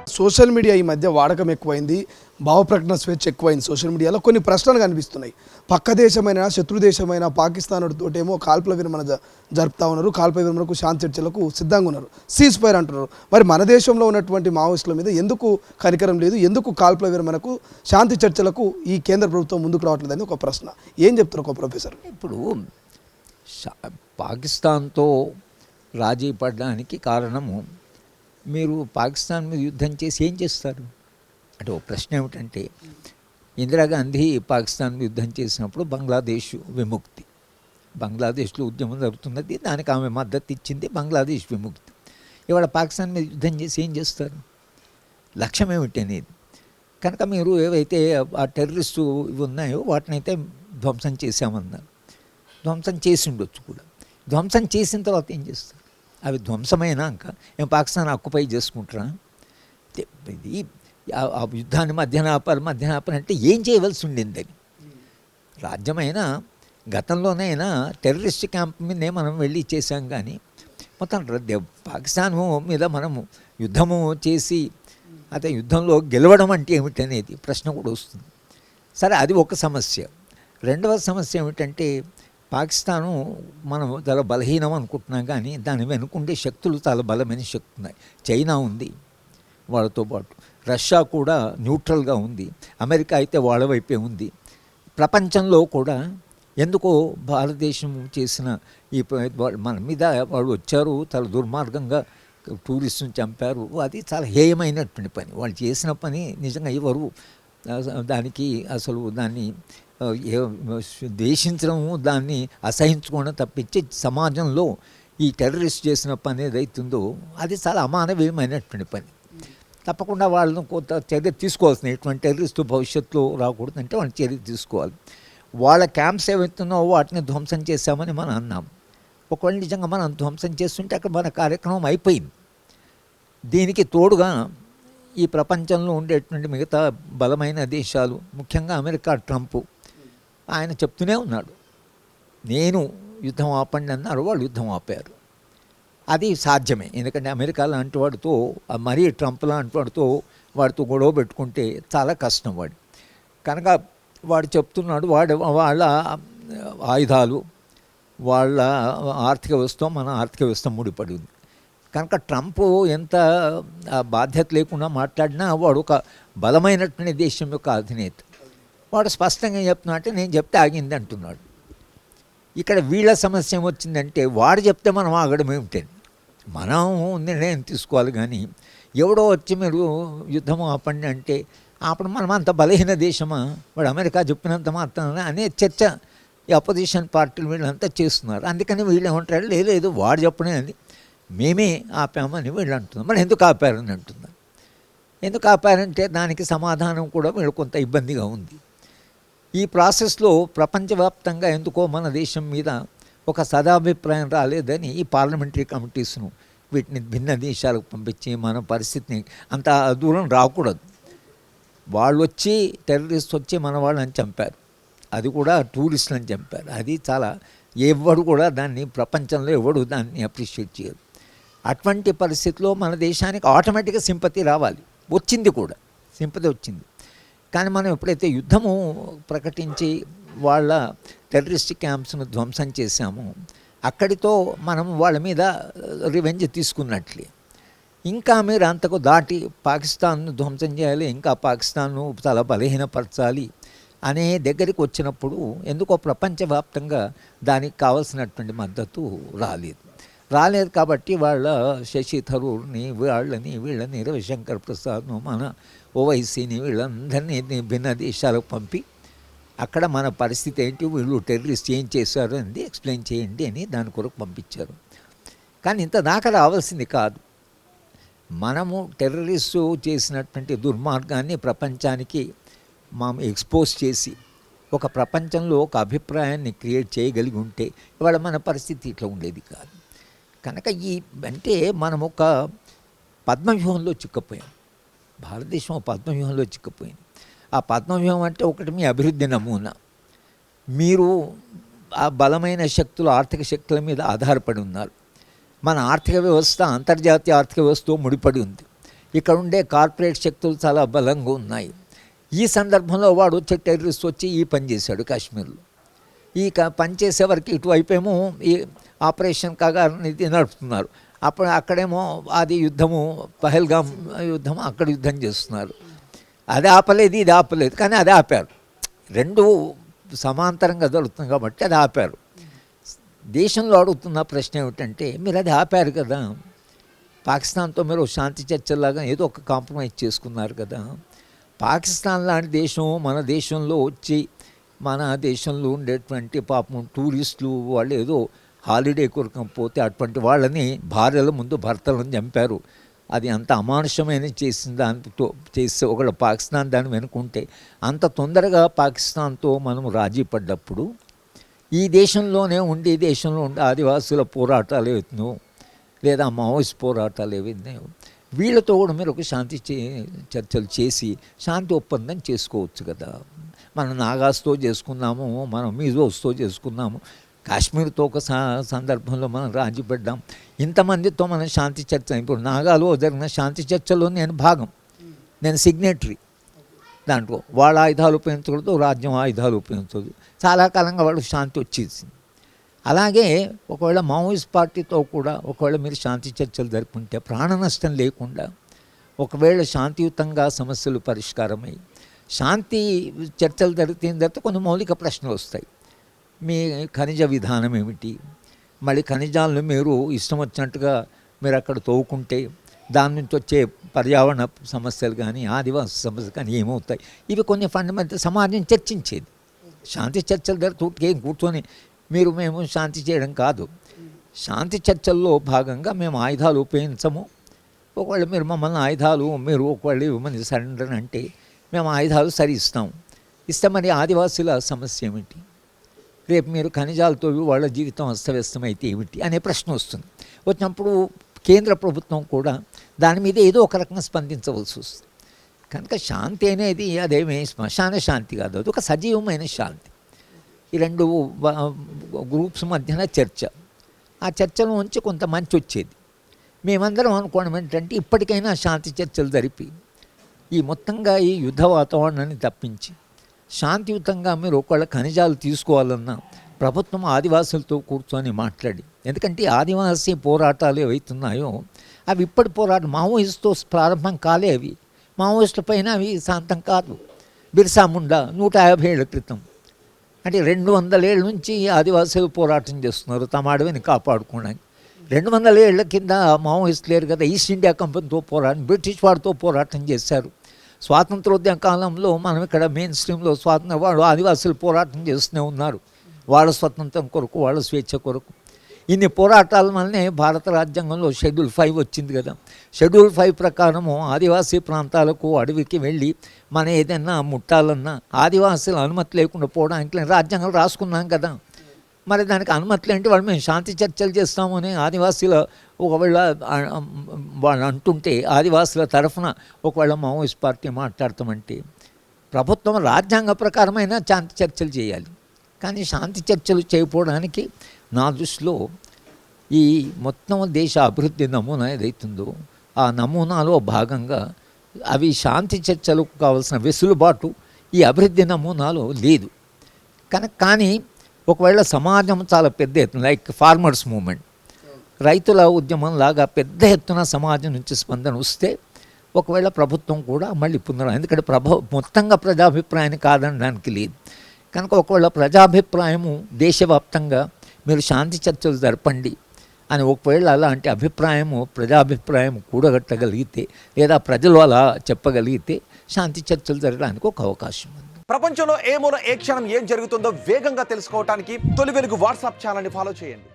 Social media ఈ మధ్య వాడకం ఎక్కువైంది, భావప్రకటన స్వేచ్ఛ ఎక్కువైంది. సోషల్ మీడియాలో కొన్ని ప్రశ్నలు కనిపిస్తున్నాయి. పక్క దేశమైన శత్రు దేశమైన పాకిస్తాన్ తోటేమో కాల్పుల విరమణ జరుపుతా ఉన్నారు, కాల్పుల విరమణకు శాంతి చర్చలకు సిద్ధంగా ఉన్నారు, సీజ్ ఫైర్ అంటున్నారు. మరి మన దేశంలో ఉన్నటువంటి మావోయిస్టుల మీద ఎందుకు కనికరం లేదు, ఎందుకు కాల్పుల విరమణకు శాంతి చర్చలకు ఈ కేంద్ర ప్రభుత్వం ముందుకు రావట్లేదని ఒక ప్రశ్న. ఏం చెప్తారు ఒక ప్రొఫెసర్? ఇప్పుడు పాకిస్తాన్తో రాజీ పడడానికి కారణము, మీరు పాకిస్తాన్ మీద యుద్ధం చేసి ఏం చేస్తారు అంటే ఒక ప్రశ్న ఏమిటంటే, ఇందిరాగాంధీ పాకిస్తాన్ మీద యుద్ధం చేసినప్పుడు బంగ్లాదేశ్ విముక్తి, బంగ్లాదేశ్లో ఉద్యమం జరుగుతున్నది, దానికి ఆమె మద్దతు ఇచ్చింది, బంగ్లాదేశ్ విముక్తి. ఇవాళ పాకిస్తాన్ మీద యుద్ధం చేసి ఏం చేస్తారు, లక్ష్యం ఏమిటి అనేది. కనుక మీరు ఏవైతే ఆ టెర్రరిస్టు ఇవి ఉన్నాయో వాటినైతే ధ్వంసం చేశామన్నారు, ధ్వంసం చేసి ఉండొచ్చు కూడా. ధ్వంసం చేసిన తర్వాత ఏం చేస్తారు? అవి ధ్వంసమైనాక ఏం పాకిస్తాన్ ఆక్యుపై చేసుకుంటారా? ఇది ఆ యుద్ధాన్ని మధ్యాహ్నాపర అంటే ఏం చేయవలసి ఉండిందని. రాజ్యమైనా గతంలోనైనా టెర్రరిస్ట్ క్యాంప్ మీదే మనం వెళ్ళి చేసాం, కానీ మొత్తం పాకిస్తాన్ మీద మనము యుద్ధము చేసి అదే యుద్ధంలో గెలవడం అంటే ఏమిటనేది ప్రశ్న కూడా వస్తుంది. సరే, అది ఒక సమస్య. రెండవ సమస్య ఏమిటంటే, పాకిస్తాను మనం చాలా బలహీనం అనుకుంటున్నాం, కానీ దాని వెనుకుండే శక్తులు చాలా బలమైన శక్తులు ఉన్నాయి. చైనా ఉంది వాళ్ళతో పాటు, రష్యా కూడా న్యూట్రల్గా ఉంది, అమెరికా అయితే వాళ్ళ వైపే ఉంది. ప్రపంచంలో కూడా ఎందుకో భారతదేశం చేసిన ఈ మన మీద వాళ్ళు వచ్చారు, చాలా దుర్మార్గంగా టూరిస్టుని చంపారు, అది చాలా హేయమైనటువంటి పని. వాళ్ళు చేసిన పని నిజంగా ఎవరు దానికి అసలు దాన్ని ద్వేషించడము, దాన్ని అసహించుకోవడం తప్పించి సమాజంలో ఈ టెర్రరిస్ట్ చేసిన పని ఏదైతుందో అది చాలా అమానవీయమైనటువంటి పని. తప్పకుండా వాళ్ళను కొంత చర్య తీసుకోవాల్సింది. ఎటువంటి టెర్రరిస్టు భవిష్యత్తులో రాకూడదంటే వాళ్ళు చర్య తీసుకోవాలి. వాళ్ళ క్యాంప్స్ ఏవైతున్నావో వాటిని ధ్వంసం చేశామని మనం అన్నాం. ఒకవేళ నిజంగా మనం ధ్వంసం చేస్తుంటే అక్కడ మన కార్యక్రమం అయిపోయింది. దీనికి తోడుగా ఈ ప్రపంచంలో ఉండేటువంటి మిగతా బలమైన దేశాలు, ముఖ్యంగా అమెరికా, ట్రంప్ ఆయన చెప్తూనే ఉన్నాడు, నేను యుద్ధం ఆపండి అన్నారు, వాళ్ళు యుద్ధం ఆపారు. అది సాధ్యమే, ఎందుకంటే అమెరికా లాంటి వాడితో, మరీ ట్రంప్ లాంటి వాడితో గొడవ పెట్టుకుంటే చాలా కష్టం వాడు. కనుక వాడు చెప్తున్నాడు, వాళ్ళ ఆయుధాలు, వాళ్ళ ఆర్థిక వ్యవస్థ మన ఆర్థిక వ్యవస్థ ముడిపడి ఉంది. కనుక ట్రంప్ ఎంత బాధ్యత లేకుండా మాట్లాడినా వాడు ఒక బలమైనటువంటి దేశం యొక్క అధినేత. వాడు స్పష్టంగా చెప్తున్నా అంటే నేను చెప్తే ఆగింది అంటున్నాడు. ఇక్కడ వీళ్ళ సమస్య ఏమొచ్చిందంటే, వాడు చెప్తే మనం ఆగడం ఏమిటండి, మనం నిర్ణయం తీసుకోవాలి. కానీ ఎవడో వచ్చి మీరు యుద్ధం ఆపండి అంటే అప్పుడు మనం అంత బలహీన దేశమా, వాడు అమెరికా చెప్పినంత మాత్రం అనే చర్చ ఈ అపోజిషన్ పార్టీలు వీళ్ళంతా చేస్తున్నారు. అందుకని వీళ్ళు ఏమంటారు, లేదు వాడు చెప్పనే అని మేమే ఆపామని వీళ్ళు అంటున్నారు. మరి ఎందుకు ఆపారని అంటున్నారు. ఎందుకు ఆపారంటే దానికి సమాధానం కూడా వీళ్ళు కొంత ఇబ్బందిగా ఉంది. ఈ ప్రాసెస్లో ప్రపంచవ్యాప్తంగా ఎందుకో మన దేశం మీద ఒక సదాభిప్రాయం రాలేదని ఈ పార్లమెంటరీ కమిటీస్ను వీటిని భిన్న దేశాలకు పంపించి మన పరిస్థితిని అంత దూరం రాకూడదు. వాళ్ళు వచ్చి టెర్రరిస్ట్ వచ్చి మన వాళ్ళని చంపారు, అది కూడా టూరిస్టులను చంపారు. అది చాలా ఎవడు కూడా దాన్ని ప్రపంచంలో ఎవడు దాన్ని అప్రిషియేట్ చేయరు. అటువంటి పరిస్థితిలో మన దేశానికి ఆటోమేటిక్గా సింపతి రావాలి, వచ్చింది కూడా, సింపతి వచ్చింది. కానీ మనం ఎప్పుడైతే యుద్ధము ప్రకటించి వాళ్ళ టెర్రరిస్ట్ క్యాంప్స్ను ధ్వంసం చేశామో అక్కడితో మనం వాళ్ళ మీద రివెంజ్ తీసుకున్నట్లే. ఇంకా మీరు అంతకు దాటి పాకిస్తాన్ను ధ్వంసం చేయాలి, ఇంకా పాకిస్తాన్ను చాలా బలహీనపరచాలి అనే దగ్గరికి వచ్చినప్పుడు ఎందుకో ప్రపంచవ్యాప్తంగా దానికి కావాల్సినటువంటి మద్దతు రాలేదు. కాబట్టి వాళ్ళ శశి థరూర్ని, వీళ్ళని రవిశంకర్ ప్రసాద్ను, మన ఓవైసీని, వీళ్ళందరినీ భిన్న దేశాలకు పంపి అక్కడ మన పరిస్థితి ఏంటి, వీళ్ళు టెర్రరిస్ట్ ఏం చేశారు అనేది ఎక్స్ప్లెయిన్ చేయండి అని దాని కొరకు పంపించారు. కానీ ఇంత దాకా రావాల్సింది కాదు. మనము టెర్రరిస్టు చేసినటువంటి దుర్మార్గాన్ని ప్రపంచానికి మనం ఎక్స్పోజ్ చేసి ఒక ప్రపంచంలో ఒక అభిప్రాయాన్ని క్రియేట్ చేయగలిగి ఉంటే ఇవాళ మన పరిస్థితి ఇట్లా ఉండేది కాదు. కనుక అంటే మనం ఒక పద్మవ్యూహంలో చిక్కపోయాం. భారతదేశం పద్మవ్యూహంలో చిక్కపోయింది. ఆ పద్మవ్యూహం అంటే ఒకటి మీ అభివృద్ధి నమూనా. మీరు ఆ బలమైన శక్తులు, ఆర్థిక శక్తుల మీద ఆధారపడి ఉన్నారు. మన ఆర్థిక వ్యవస్థ అంతర్జాతీయ ఆర్థిక వ్యవస్థతో ముడిపడి ఉంది. ఇక్కడ ఉండే కార్పొరేట్ శక్తులు చాలా బలంగా ఉన్నాయి. ఈ సందర్భంలో వాడు వచ్చే టెర్రరిస్ట్ వచ్చి ఈ పని చేశాడు కాశ్మీర్లో. ఈ పని చేసేవారికి ఇటువైపేమో ఈ ఆపరేషన్ కగార్ ఇది నడుపుతున్నారు. అక్కడేమో అది యుద్ధము పహల్గామ్ యుద్ధం, అక్కడ యుద్ధం చేస్తున్నారు. అది ఆపలేదు, ఇది ఆపలేదు, కానీ అది ఆపారు. రెండు సమాంతరంగా జరుగుతుంది కాబట్టి అది ఆపారు. దేశంలో అడుగుతున్న ప్రశ్న ఏమిటంటే, మీరు అది ఆపారు కదా, పాకిస్తాన్తో మీరు శాంతి చర్చలాగా ఏదో ఒక కాంప్రమైజ్ చేసుకున్నారు కదా. పాకిస్తాన్ లాంటి దేశం మన దేశంలో వచ్చి మన దేశంలో ఉండేటువంటి పాపం టూరిస్టులు వాళ్ళు ఏదో హాలిడే కొరకపోతే అటువంటి వాళ్ళని భార్యల ముందు భర్తలను చంపారు. అది అంత అమానుషమైన చేసిన దాంతో చేస్తే ఒకళ్ళు పాకిస్తాన్ దాన్ని వెనుకుంటే అంత తొందరగా పాకిస్తాన్తో మనం రాజీ పడ్డప్పుడు ఈ దేశంలోనే ఉండి దేశంలో ఉండే ఆదివాసుల పోరాటాలు ఏవైతున్నాయో లేదా మావోయిస్ట్ పోరాటాలు ఏవైతున్నాయో వీళ్ళతో కూడా మీరు ఒక శాంతి చర్చలు చేసి శాంతి ఒప్పందం చేసుకోవచ్చు కదా. మనం నాగాస్తో చేసుకున్నాము, మనం మిజోస్తో చేసుకున్నాము, కాశ్మీర్తో ఒక సందర్భంలో మనం రాజీ పడ్డాం. ఇంతమందితో మనం శాంతి చర్చ, ఇప్పుడు నాగాలో జరిగిన శాంతి చర్చలో నేను భాగం, నేను సిగ్నేటరీ. దాంట్లో వాళ్ళ ఆయుధాలు ఉపయోగించకూడదు, రాజ్యం ఆయుధాలు ఉపయోగించదు. చాలా కాలంగా వాళ్ళకి శాంతి వచ్చేసింది. అలాగే ఒకవేళ మావోయిస్ట్ పార్టీతో కూడా ఒకవేళ మీరు శాంతి చర్చలు జరుపుకుంటే ప్రాణ నష్టం లేకుండా ఒకవేళ శాంతియుతంగా సమస్యలు పరిష్కారమై శాంతి చర్చలు జరిగిన తర్వాత కొన్ని మౌలిక ప్రశ్నలు వస్తాయి. మీ ఖనిజ విధానం ఏమిటి, మళ్ళీ ఖనిజాలను మీరు ఇష్టం వచ్చినట్టుగా మీరు అక్కడ తవ్వుకుంటే దాని నుంచి వచ్చే పర్యావరణ సమస్యలు కానీ ఆదివాసీ సమస్యలు కానీ ఏమవుతాయి, ఇవి కొన్ని ఫండమెంటల్ సమాజం చర్చించేది. శాంతి చర్చలు జరుగుతూ కూర్చొని మేము శాంతి చేయడం కాదు. శాంతి చర్చల్లో భాగంగా మేము ఆయుధాలు ఉపయోగించము, ఒకవేళ మీరు మమ్మల్ని ఆయుధాలు మీరు ఒకవేళ ఇవ్వమని సరెండర్ అంటే మేము ఆయుధాలు సరి ఇస్తే మరి ఆదివాసుల సమస్య ఏమిటి, రేపు మీరు ఖనిజాలతో వాళ్ళ జీవితం అస్తవ్యస్తమైతే ఏమిటి అనే ప్రశ్న వస్తుంది. వచ్చినప్పుడు కేంద్ర ప్రభుత్వం కూడా దాని మీద ఏదో ఒక రకంగా స్పందించవలసి వస్తుంది. కనుక శాంతి అనేది అదేమీ శ్మశాన శాంతి కాదు, అది ఒక సజీవమైన శాంతి. ఈ రెండు గ్రూప్స్ మధ్యన చర్చ, ఆ చర్చలో నుంచి కొంత మంచి వచ్చేది. మేమందరం అనుకోవడం ఏంటంటే ఇప్పటికైనా శాంతి చర్చలు జరిపి ఈ మొత్తంగా ఈ యుద్ధ వాతావరణాన్ని తప్పించి శాంతియుతంగా మీరు ఒకవేళ ఖనిజాలు తీసుకోవాలన్నా ప్రభుత్వం ఆదివాసులతో కూర్చొని మాట్లాడి, ఎందుకంటే ఆదివాసీ పోరాటాలు ఏవైతున్నాయో అవి ఇప్పటి పోరాటం మావోయిస్ట్తో ప్రారంభం కాలే. అవి మావోయిస్టుల పైన అవి శాంతం కాదు. బిర్సా ముండా 150 ఏళ్ల క్రితం, అంటే 200 ఏళ్ళ నుంచి ఆదివాసులు పోరాటం చేస్తున్నారు తమ అడవిని కాపాడుకోవడానికి. 200 ఏళ్ల కింద మావోయిస్టులు లేరు కదా, ఈస్ట్ ఇండియా కంపెనీతో బ్రిటిష్ వాడితో పోరాటం చేశారు. స్వాతంత్రోద్యమ కాలంలో మనం ఇక్కడ మెయిన్ స్ట్రీమ్లో వాడు ఆదివాసులు పోరాటం చేస్తూనే ఉన్నారు, వాళ్ళ స్వతంత్రం కొరకు, వాళ్ళ స్వేచ్ఛ కొరకు. ఇన్ని పోరాటాల వల్లనే భారత రాజ్యాంగంలో షెడ్యూల్ 5 వచ్చింది కదా. షెడ్యూల్ 5 ప్రకారము ఆదివాసీ ప్రాంతాలకు అడవికి వెళ్ళి మనం ఏదైనా ముట్టాలన్నా ఆదివాసులు అనుమతి లేకుండా పోవడానికి రాజ్యాంగం రాసుకున్నాం కదా. మరి దానికి అనుమతులు ఏంటి, వాళ్ళు మేము శాంతి చర్చలు చేస్తామని ఆదివాసీల ఒకవేళ వాళ్ళు అంటుంటే ఆదివాసుల తరఫున ఒకవేళ మావోయిస్ట్ పార్టీ మాట్లాడతామంటే ప్రభుత్వం రాజ్యాంగ ప్రకారమైన శాంతి చర్చలు చేయాలి. కానీ శాంతి చర్చలు చేయకపోవడానికి నా దృష్టిలో ఈ మొత్తం దేశ అభివృద్ధి నమూనా ఏదైతుందో ఆ నమూనాలో భాగంగా అవి శాంతి చర్చలకు కావాల్సిన వెసులుబాటు ఈ అభివృద్ధి నమూనాలో లేదు. కానీ ఒకవేళ సమాజం చాలా పెద్ద ఎత్తున, లైక్ ఫార్మర్స్ మూమెంట్, రైతుల ఉద్యమం లాగా పెద్ద ఎత్తున సమాజం నుంచి స్పందన వస్తే ఒకవేళ ప్రభుత్వం కూడా మళ్ళీ ఎందుకంటే మొత్తంగా ప్రజాభిప్రాయాన్ని కాదనడానికి లేదు. కనుక ఒకవేళ ప్రజాభిప్రాయము దేశవ్యాప్తంగా మీరు శాంతి చర్చలు జరపండి అని ఒకవేళ అలాంటి అభిప్రాయము ప్రజాభిప్రాయం కూడగట్టగలిగితే లేదా ప్రజలు అలా చెప్పగలిగితే శాంతి చర్చలు జరగడానికి ఒక అవకాశం ఉంది. ప్రపంచంలో ఏ మూల ఏ క్షణం ఏం జరుగుతుందో వేగంగా తెలుసుకోవడానికి తొలి వెలుగు వాట్సాప్ ఛానల్ని ఫాలో చేయండి.